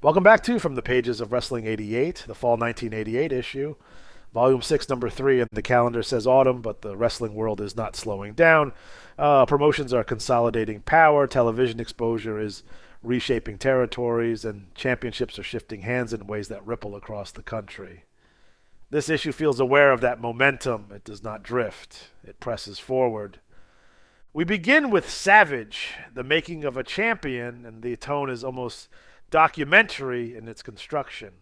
Welcome back to From the Pages of Wrestling 88, the fall 1988 issue. Volume 6, Number 3, and the calendar says autumn, but the wrestling world is not slowing down. Promotions are consolidating power, television exposure is reshaping territories, and championships are shifting hands in ways that ripple across the country. This issue feels aware of that momentum. It does not drift. It presses forward. We begin with Savage, the making of a champion, and the tone is almost documentary in its construction.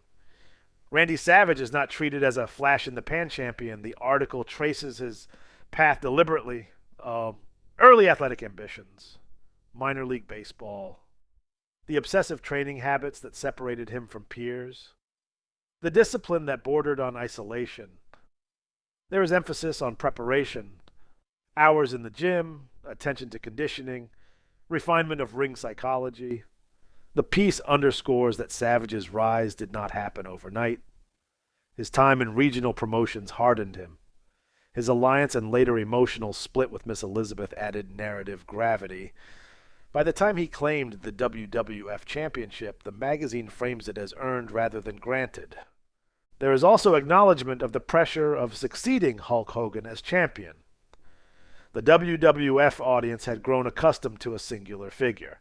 Randy Savage is not treated as a flash-in-the-pan champion. The article traces his path deliberately. Early athletic ambitions, minor league baseball, the obsessive training habits that separated him from peers, the discipline that bordered on isolation. There is emphasis on preparation, hours in the gym, attention to conditioning, refinement of ring psychology. The piece underscores that Savage's rise did not happen overnight. His time in regional promotions hardened him. His alliance and later emotional split with Miss Elizabeth added narrative gravity. By the time he claimed the WWF Championship, the magazine frames it as earned rather than granted. There is also acknowledgement of the pressure of succeeding Hulk Hogan as champion. The WWF audience had grown accustomed to a singular figure.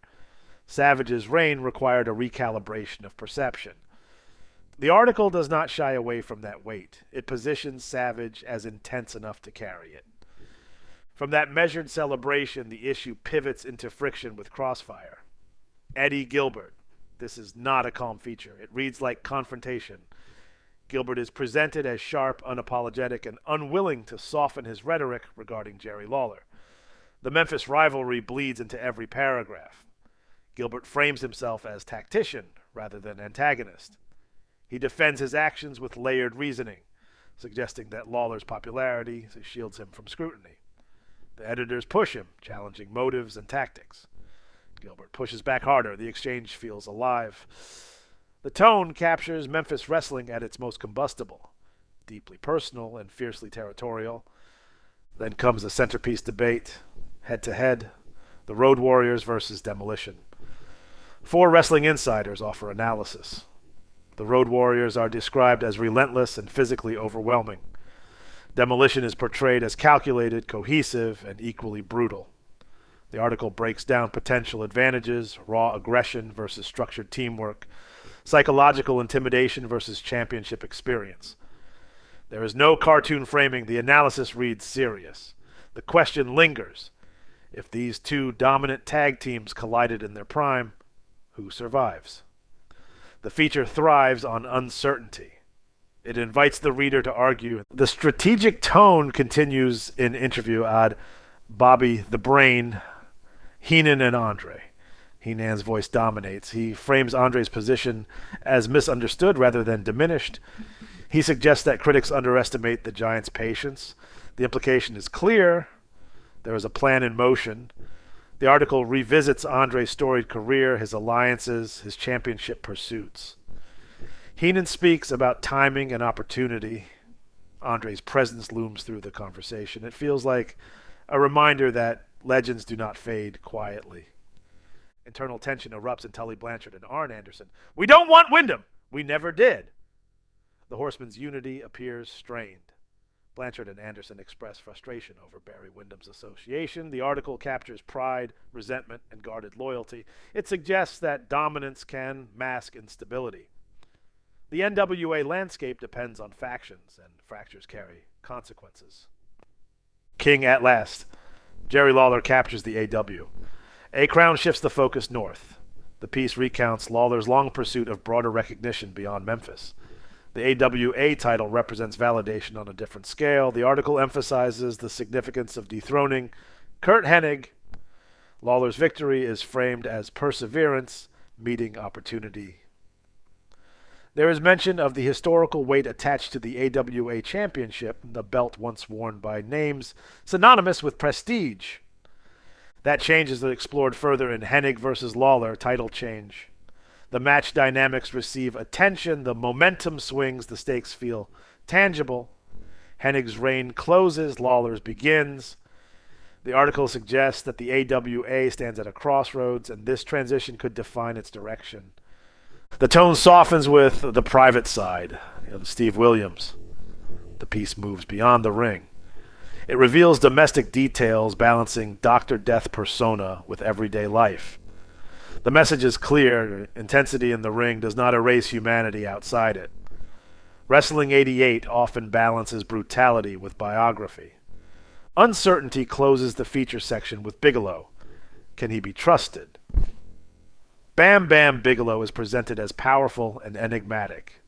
Savage's reign required a recalibration of perception. The article does not shy away from that weight. It positions Savage as intense enough to carry it. From that measured celebration, the issue pivots into friction with Crossfire. Eddie Gilbert. This is not a calm feature. It reads like confrontation. Gilbert is presented as sharp, unapologetic, and unwilling to soften his rhetoric regarding Jerry Lawler. The Memphis rivalry bleeds into every paragraph. Gilbert frames himself as tactician rather than antagonist. He defends his actions with layered reasoning, suggesting that Lawler's popularity shields him from scrutiny. The editors push him, challenging motives and tactics. Gilbert pushes back harder. The exchange feels alive. The tone captures Memphis wrestling at its most combustible, deeply personal and fiercely territorial. Then comes the centerpiece debate, head-to-head, the Road Warriors versus Demolition. 4 wrestling insiders offer analysis. The Road Warriors are described as relentless and physically overwhelming. Demolition is portrayed as calculated, cohesive, and equally brutal. The article breaks down potential advantages, raw aggression versus structured teamwork, psychological intimidation versus championship experience. There is no cartoon framing. The analysis reads serious. The question lingers. If these 2 dominant tag teams collided in their prime, who survives? The feature thrives on uncertainty. It invites the reader to argue. The strategic tone continues in interview ad Bobby the Brain, Heenan, and Andre. Heenan's voice dominates. He frames Andre's position as misunderstood rather than diminished. He suggests that critics underestimate the Giant's patience. The implication is clear. There is a plan in motion. The article revisits Andre's storied career, his alliances, his championship pursuits. Heenan speaks about timing and opportunity. Andre's presence looms through the conversation. It feels like a reminder that legends do not fade quietly. Internal tension erupts in Tully Blanchard and Arn Anderson. We don't want Windham! We never did! The Horsemen's unity appears strained. Blanchard and Anderson express frustration over Barry Windham's association. The article captures pride, resentment, and guarded loyalty. It suggests that dominance can mask instability. The NWA landscape depends on factions, and fractures carry consequences. King at last. Jerry Lawler captures the AW. A Crown shifts the focus north. The piece recounts Lawler's long pursuit of broader recognition beyond Memphis. The AWA title represents validation on a different scale. The article emphasizes the significance of dethroning Curt Hennig. Lawler's victory is framed as perseverance meeting opportunity. There is mention of the historical weight attached to the AWA Championship, the belt once worn by names synonymous with prestige. That change is explored further in Hennig versus Lawler title change. The match dynamics receive attention, the momentum swings, the stakes feel tangible. Hennig's reign closes, Lawler's begins. The article suggests that the AWA stands at a crossroads, and this transition could define its direction. The tone softens with the private side, Steve Williams. The piece moves beyond the ring. It reveals domestic details balancing Dr. Death persona with everyday life. The message is clear. Intensity in the ring does not erase humanity outside it. Wrestling 88 often balances brutality with biography. Uncertainty closes the feature section with Bigelow. Can he be trusted? Bam Bigelow is presented as powerful and enigmatic.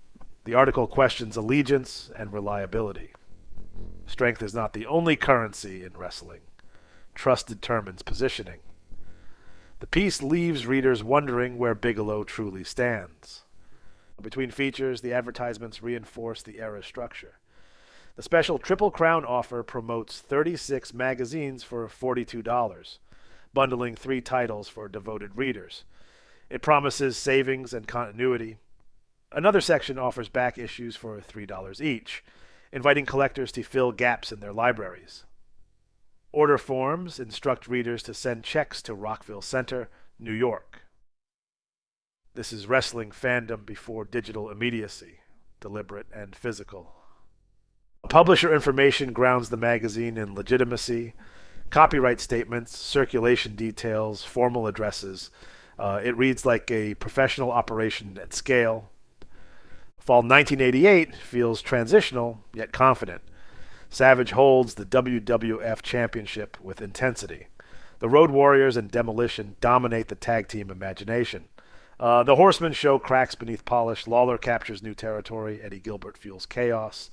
The article questions allegiance and reliability. Strength is not the only currency in wrestling. Trust determines positioning. The piece leaves readers wondering where Bigelow truly stands. Between features, the advertisements reinforce the era's structure. The special Triple Crown offer promotes 36 magazines for $42, bundling 3 titles for devoted readers. It promises savings and continuity. Another section offers back issues for $3 each, inviting collectors to fill gaps in their libraries. Order forms instruct readers to send checks to Rockville Center, New York. This is wrestling fandom before digital immediacy, deliberate and physical. Publisher information grounds the magazine in legitimacy, copyright statements, circulation details, formal addresses. It reads like a professional operation at scale. Fall 1988 feels transitional, yet confident. Savage holds the WWF Championship with intensity. The Road Warriors and Demolition dominate the tag team imagination. The Horsemen show cracks beneath polish. Lawler captures new territory. Eddie Gilbert fuels chaos.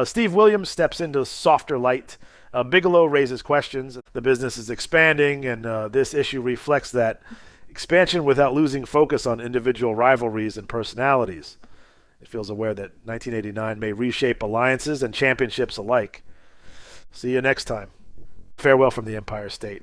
Steve Williams steps into softer light. Bigelow raises questions. The business is expanding, and this issue reflects that expansion without losing focus on individual rivalries and personalities. It feels aware that 1989 may reshape alliances and championships alike. See you next time. Farewell from the Empire State.